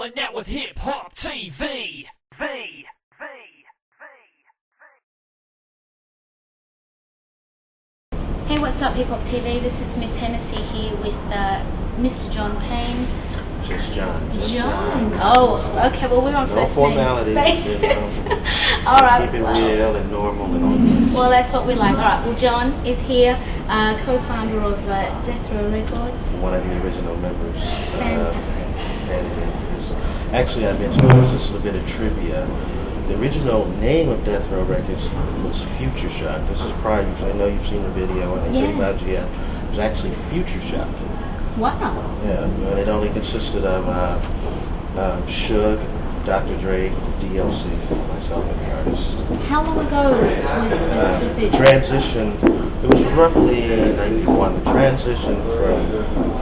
chilling out with Hip Hop TV. Hey, what's up, Hip Hop TV? This is Miss Hennessy here with Mr. John Payne. Just John. Oh, okay. Well, we're on first name basis. You know, all right. keep it real and normal and all that. Well, that's what we like. All right. Well, John is here, co-founder of Death Row Records. One of the original members. Fantastic. Actually, I mentioned this. This is a bit of trivia. The original name of Death Row Records was Future Shock. This is prior. I know you've seen the video and I said about it was actually Future Shock. Wow. Yeah, and it only consisted of Suge, Dr. Dre, DLC, myself, and the artist. How long ago was it? Transition, it was roughly 91. The transition from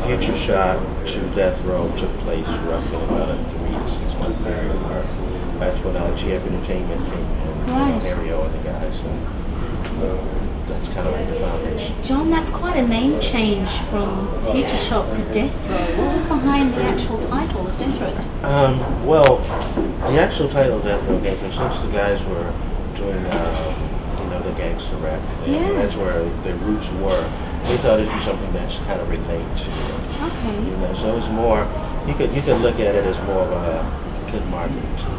Future Shock to Death Row took place roughly about a 3 to 6 month period. That's when GF Entertainment came in, Right. Mario and the guys. And, that's kind of like the foundation. John, that's quite a name change from Future Shock to Death Row. What was behind the actual title of Death Row? Well, the actual title of Death Row came from since the guys were doing, the gangster rap thing. Yeah. And that's where their roots were. They thought it'd be something that's kind of relate to. Okay. So it was more. You could look at it as more of a good marketing tool.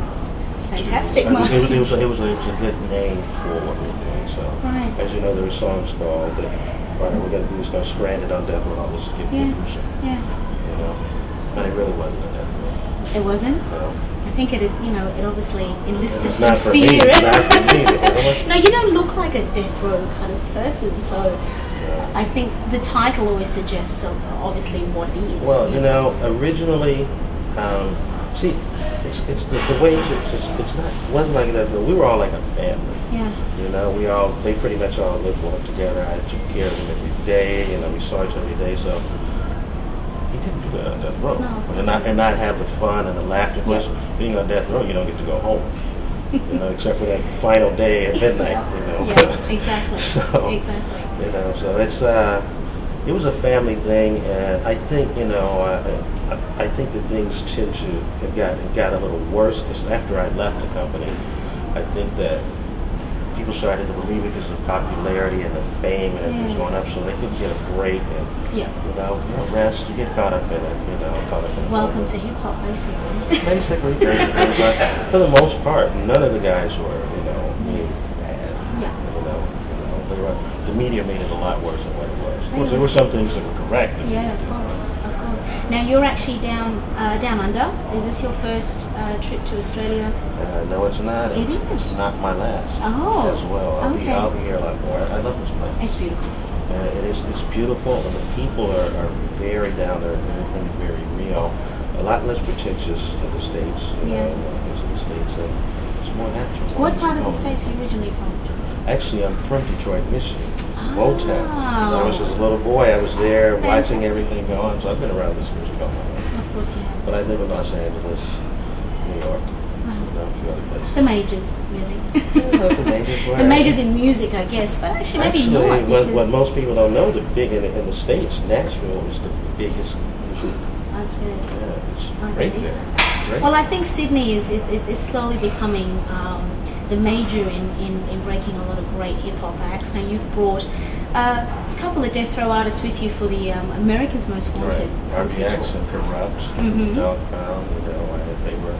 Fantastic. It was a good name for what we're doing. So, right. As you know, there were songs called we're going to do is called Stranded on Death Row. I'll just give you Yeah. But it really wasn't a Death Row. It wasn't? No. I think it obviously enlisted It's some not for fear. me. It's not for me. No, you don't look like a Death Row kind of person, so I think the title always suggests obviously what it is. Well, originally, it's the way it wasn't like that. We were all like a family. Yeah. They pretty much all lived well together. I took care of them every day. We saw each other every day. So he didn't do that on Death Row, and not have the fun and the laughter. Of course, being on Death Row, you don't get to go home. Except for that final day at midnight. Yeah, exactly. So it's it was a family thing, and I think I think that things tend to have got a little worse after I left the company. I think that people started to believe it because of the popularity and the fame and everything was going up, so they couldn't get a break and rest. You get caught up in it. Welcome to hip hop, basically. But for the most part, none of the guys were being bad. The media made it a lot worse than what it was. Of course, there were some things that were correct. Yeah, of course. Now you're actually down under. Is this your first trip to Australia? No, it's not. It's not my last. Oh, as well. I'll be here a lot more. I love this place. It's beautiful. It's beautiful, and the people are very down there and very real. A lot less pretentious in the States. In the States, and it's more natural. What part of the States are you originally from? Actually, I'm from Detroit, Michigan. Motown. So I was just a little boy. I was there watching everything go on. So I've been around this music all my life. Of course, yeah. But I live in Los Angeles, New York, a few other places. The majors, really. The majors were. The majors in music, I guess, but maybe not. What most people don't know, the big in the States, Nashville is the biggest music. I've heard. Yeah, it's great there. Well, I think Sydney is slowly becoming the major in breaking a lot of great hip hop acts. Now you've brought a couple of Death Row artists with you for the America's Most Wanted concert. RTX and Corrupt, Dog Pound, they were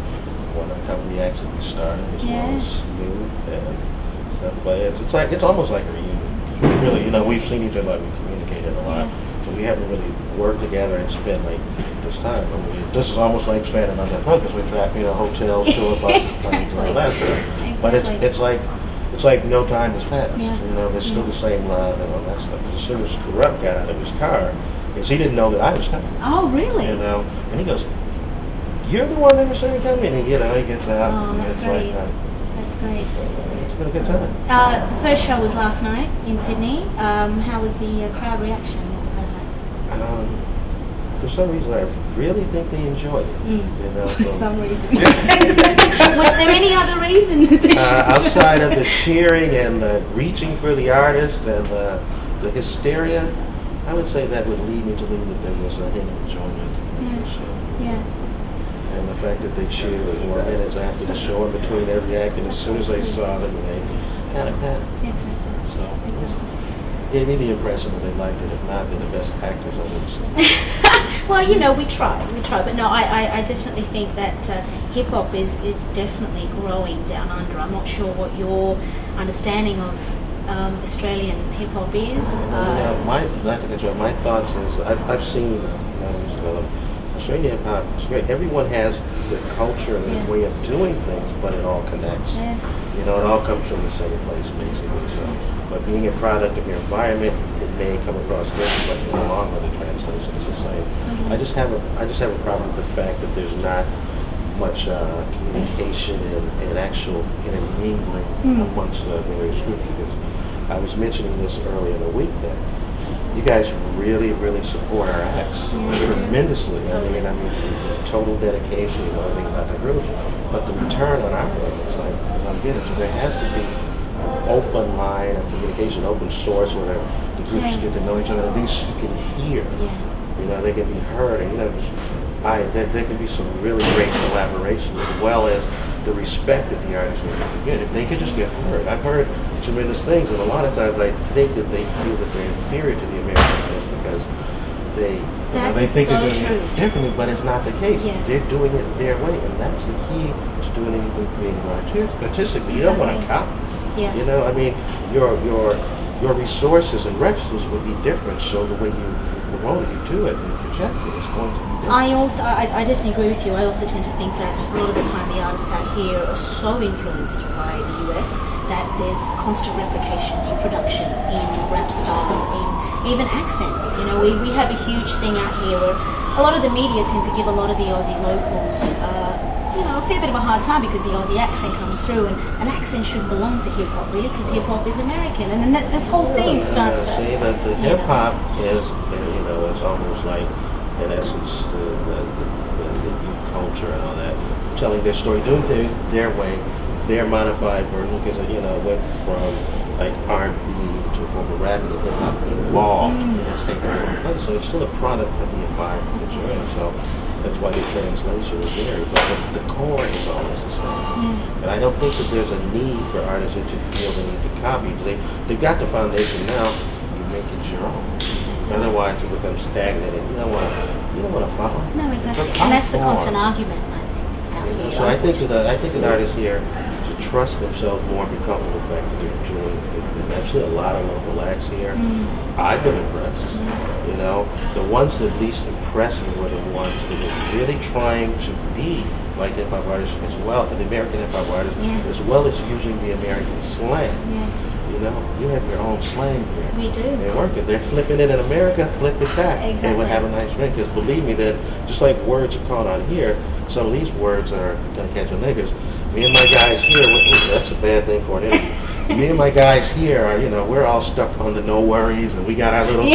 one of a couple of the acts that we started, as well as Snoop and stuff. But it's almost like a reunion. We really, we've seen each other, we communicated a lot, but we haven't really worked together and spent this time. This is almost like spending on that because we track hotels, tour buses, planes, and all that stuff. But it's like no time has passed. There's still the same love and all that stuff. As soon as Corrupt got out of his car, because he didn't know that I was coming. Oh, really? And he goes, "You're the one that was saying coming," and he gets out. Oh, that's great. That's great. It's been a good time. The first show was last night in Sydney. How was the crowd reaction? What was that like? For some reason, I really think they enjoyed it. For some reason. Was there any other reason? Outside of the cheering and the reaching for the artist and the hysteria, I would say that would lead me to believe that there was a hidden enjoyment. Yeah. And the fact that they cheered 4 minutes after the show in between every act, and as soon as they saw them, they kind of panicked. So gave me the impression that they liked it. If not, they're the best actors on the scene. Well, we try, but no, I definitely think that hip hop is definitely growing down under. I'm not sure what your understanding of Australian hip hop is. My thoughts is I've seen Australian hip hop. Everyone has their culture and their way of doing things, but it all connects. Yeah. It all comes from the same place, basically. So, but being a product of your environment, it may come across different, but in the long run, the translation is the same. Mm-hmm. I just have a problem with the fact that there's not much communication and actual intermingling amongst the various groups. Because I was mentioning this earlier in the week that you guys really, really support our acts tremendously. Totally. I mean, the total dedication, everything about the groups. But the return on our end is like, I don't get it. So there has to be an open line of communication, open source, where the groups get to know each other. At least you can hear. Yeah. They can be heard. And, there can be some really great collaboration, as well as the respect that the artists will get. If they could just get heard. I've heard tremendous things, and a lot of times I think that they feel that they're inferior to the Americans because they think they're doing it differently, but it's not the case. Yeah. They're doing it their way, and that's the key to doing anything creative artistically. You don't want to copy. Yeah. I mean, your resources and references would be different, so the way you promote it, you do it, and project it is going to be different. I definitely agree with you. I also tend to think that a lot of the time the artists out here are so influenced by the US that there's constant replication in production, in rap style, in even accents. We have a huge thing out here where a lot of the media tend to give a lot of the Aussie locals a fair bit of a hard time because the Aussie accent comes through, and an accent should belong to hip hop really, because hip hop is American, and then this whole thing starts to. See, the hip hop is it's almost like, in essence, the youth culture and all that, telling their story, doing things their way, their modified version, because went from like R&B to form of rap, and hip hop evolved, and it's taken over place. So it's still a product of the environment that you're in. So that's why the translation is there, but the core is always the same. And I don't think that there's a need for artists that you feel they need to copy. They've got the foundation now. You make it your own. Otherwise, it becomes stagnant, and you don't want to follow. No, exactly. And that's the constant argument, I think, out here. So I think that artists here should trust themselves more and be comfortable with the fact that they're doing it. And I've seen a lot of local acts here. I've been impressed. The ones that least impressed me were the ones that were really trying to be like hip hop artists as well, and the American hip hop artists, as well as using the American slang. You have your own slang here. We do. They're working. They're flipping it in America, flip it back. Exactly. They would have a nice ring. Because believe me, that just like words are caught on here, some of these words are gonna catch on niggas. Me and my guys here, that's a bad thing for an interview. Me and my guys here are, we're all stuck on the no worries, and we got our little